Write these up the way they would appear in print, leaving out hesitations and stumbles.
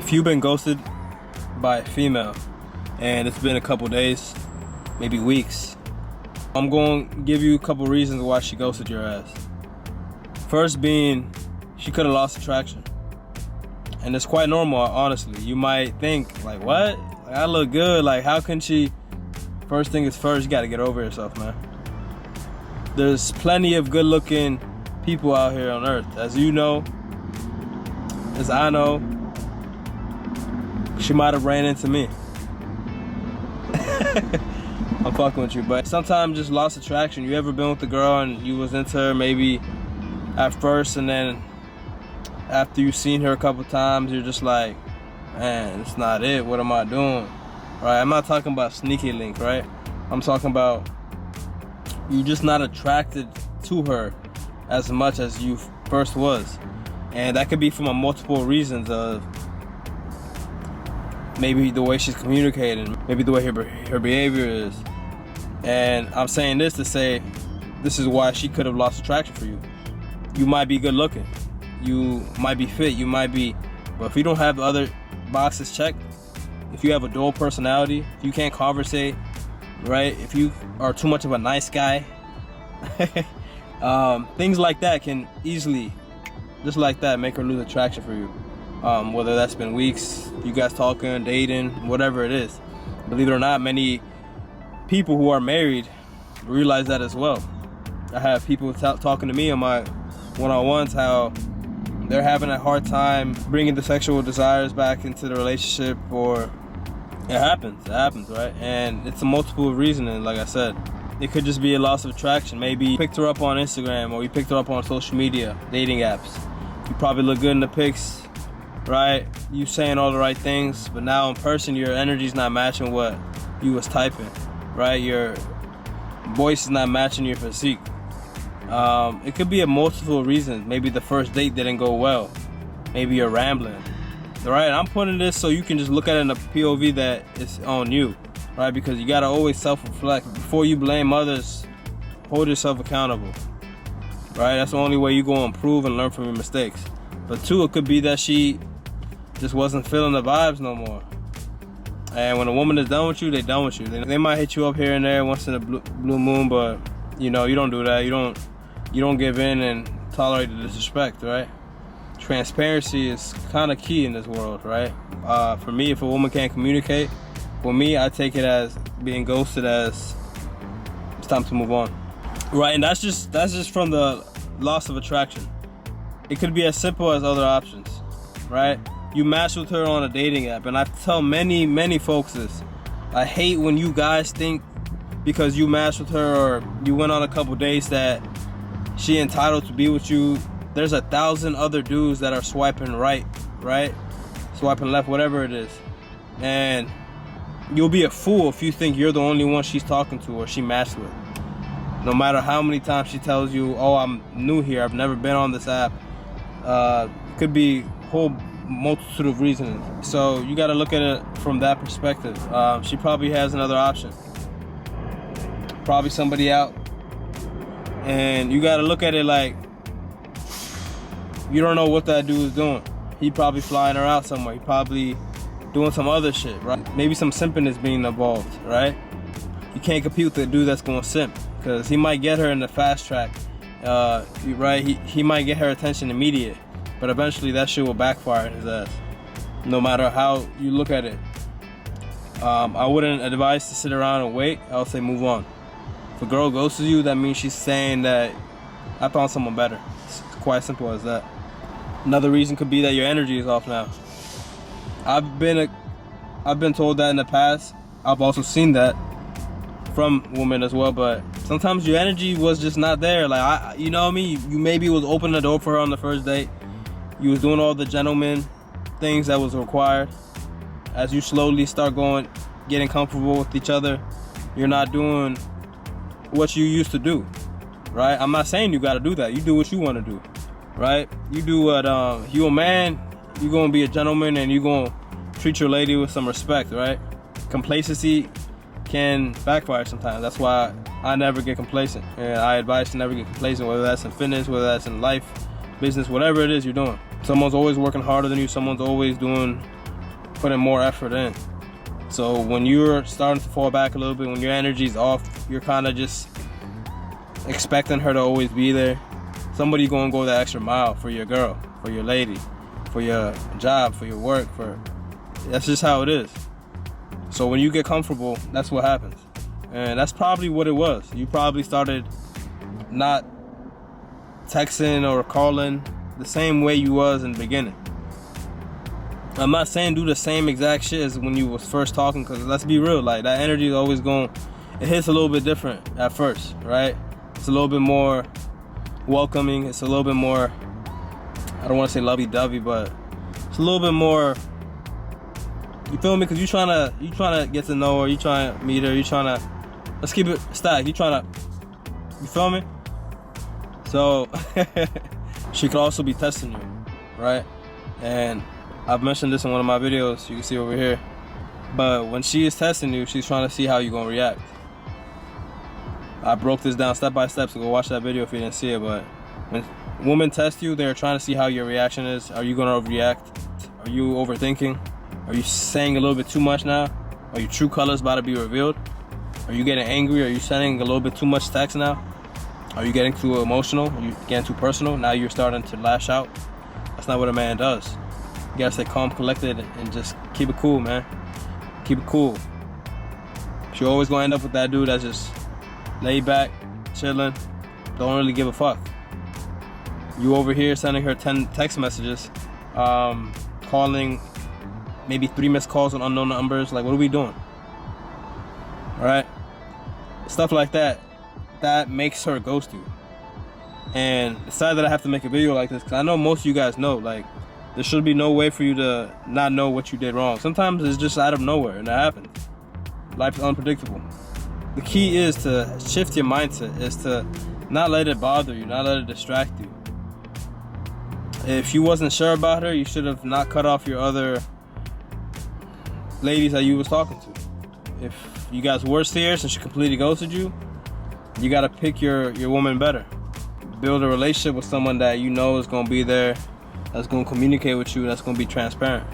If you've been ghosted by a female and it's been a couple days, maybe weeks, I'm going to give you a couple reasons why she ghosted your ass. First being, she could have lost attraction. And it's quite normal, honestly. You might think, like, what? Like, I look good. Like, how can she? First thing is first, you got to get over yourself, man. There's plenty of good-looking people out here on earth. As you know, as I know, she might have ran into me. I'm fucking with you, but sometimes just lost attraction. You ever been with a girl and you was into her maybe at first, and then after you've seen her a couple times, you're just like, man, it's not it. What am I doing? Right? I'm not talking about sneaky link, right? I'm talking about you just not attracted to her as much as you first was. And that could be from multiple reasons of maybe the way she's communicating, maybe the way her behavior is. And I'm saying this to say this is why she could have lost attraction for you. You might be good looking, you might be fit, you might be, but if you don't have the other boxes checked, if you have a dull personality, if you can't conversate, right? If you are too much of a nice guy, things like that can easily, just like that, make her lose attraction for you. Whether that's been weeks, you guys talking, dating, whatever it is. Believe it or not, many people who are married realize that as well. I have people talking to me on my one-on-ones how they're having a hard time bringing the sexual desires back into the relationship, or it happens, right? And it's a multiple reasoning, like I said. It could just be a loss of attraction. Maybe you picked her up on Instagram, or you picked her up on social media, dating apps. You probably look good in the pics, right? You saying all the right things, but now in person, your energy's not matching what you was typing, right? Your voice is not matching your physique. It could be a multiple reasons. Maybe the first date didn't go well. Maybe you're rambling, right? I'm putting this so you can just look at it in a POV that is on you, right? Because you gotta always self-reflect. Before you blame others, hold yourself accountable, right? That's the only way you go improve and learn from your mistakes. But two, it could be that she just wasn't feeling the vibes no more. And when a woman is done with you, they done with you. They might hit you up here and there once in a blue moon, but you know, you don't do that. You don't give in and tolerate the disrespect, right? Transparency is kind of key in this world, right? For me, if a woman can't communicate, for me, I take it as being ghosted as it's time to move on, right? And that's just from the loss of attraction. It could be as simple as other options, right? You match with her on a dating app, and I tell many folks this. I hate when you guys think because you matched with her or you went on a couple dates that she entitled to be with you. There's 1,000 other dudes that are swiping right, swiping left, whatever it is. And you'll be a fool if you think you're the only one she's talking to or she matched with. No matter how many times she tells you, oh, I'm new here, I've never been on this app. Could be a whole multitude of reasons. So you got to look at it from that perspective. She probably has another option. Probably somebody out. And you got to look at it like you don't know what that dude is doing. He probably flying her out somewhere. He probably doing some other shit, right? Maybe some simping is being involved, right? You can't compete with the dude that's going to simp, because he might get her in the fast track, right? He might get her attention immediate, but eventually that shit will backfire in his ass, no matter how you look at it. I wouldn't advise to sit around and wait. I would say move on. If a girl ghosts you, that means she's saying that I found someone better. It's quite simple as that. Another reason could be that your energy is off now. I've been told that in the past. I've also seen that from women as well, but sometimes your energy was just not there. Like, you know what I mean? You maybe was opening the door for her on the first date. You was doing all the gentleman things that was required. As you slowly start getting comfortable with each other, you're not doing what you used to do, right? I'm not saying you got to do that. You do what you want to do, right? You do what, you a man, you going to be a gentleman, and you going to treat your lady with some respect, right? Complacency can backfire sometimes. That's why I never get complacent, and I advise to never get complacent, whether that's in fitness, whether that's in life, business, whatever it is you're doing. Someone's always working harder than you. Someone's always doing putting more effort in. So when you're starting to fall back a little bit, when your energy's off, you're kind of just expecting her to always be there. Somebody gonna go that extra mile for your girl, for your lady, for your job, for your work. That's just how it is. So when you get comfortable, that's what happens. And that's probably what it was. You probably started not texting or calling the same way you was in the beginning. I'm not saying do the same exact shit as when you was first talking, because let's be real, like that energy is always going, it hits a little bit different at first, right? It's a little bit more welcoming. It's a little bit more, I don't want to say lovey-dovey, but it's a little bit more, you feel me? Because you trying to get to know her, you trying to meet her, you trying to, let's keep it stacked, you trying to, you feel me? So she could also be testing you, right? And I've mentioned this in one of my videos, you can see over here. But when she is testing you, she's trying to see how you're gonna react. I broke this down step by step, so go watch that video if you didn't see it. But when women test you, they're trying to see how your reaction is. Are you gonna overreact? Are you overthinking? Are you saying a little bit too much now? Are your true colors about to be revealed? Are you getting angry? Are you sending a little bit too much text now? Are you getting too emotional? Are you getting too personal? Now you're starting to lash out. That's not what a man does. You gotta stay calm, collected, and just keep it cool, man. Keep it cool. You're always gonna end up with that dude that's just laid back, chilling, don't really give a fuck. You over here sending her 10 text messages, calling maybe 3 missed calls on unknown numbers. Like, what are we doing? All right? Stuff like that. That makes her ghost you. And it's sad that I have to make a video like this, because I know most of you guys know, like, there should be no way for you to not know what you did wrong. Sometimes it's just out of nowhere, and it happens. Life is unpredictable. The key is to shift your mindset, is to not let it bother you, not let it distract you. If you wasn't sure about her, you should have not cut off your other ladies that you was talking to. If you guys were serious and she completely ghosted you, you gotta pick your woman better. Build a relationship with someone that you know is gonna be there, that's gonna communicate with you, that's gonna be transparent.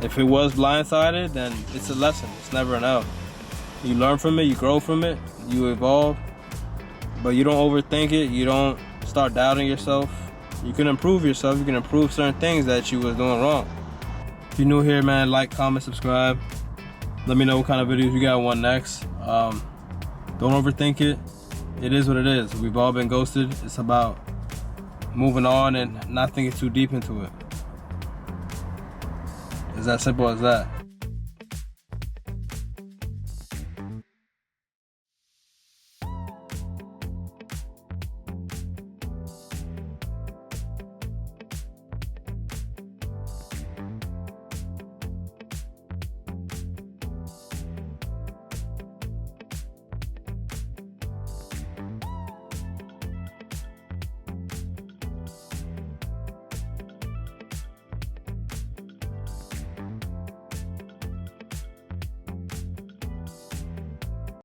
If it was blindsided, then it's a lesson. It's never an L. You learn from it, you grow from it, you evolve, but you don't overthink it, you don't start doubting yourself. You can improve yourself, you can improve certain things that you was doing wrong. If you're new here, man, like, comment, subscribe. Let me know what kind of videos you got want next. Don't overthink it. It is what it is. We've all been ghosted. It's about moving on and not thinking too deep into it. It's as simple as that.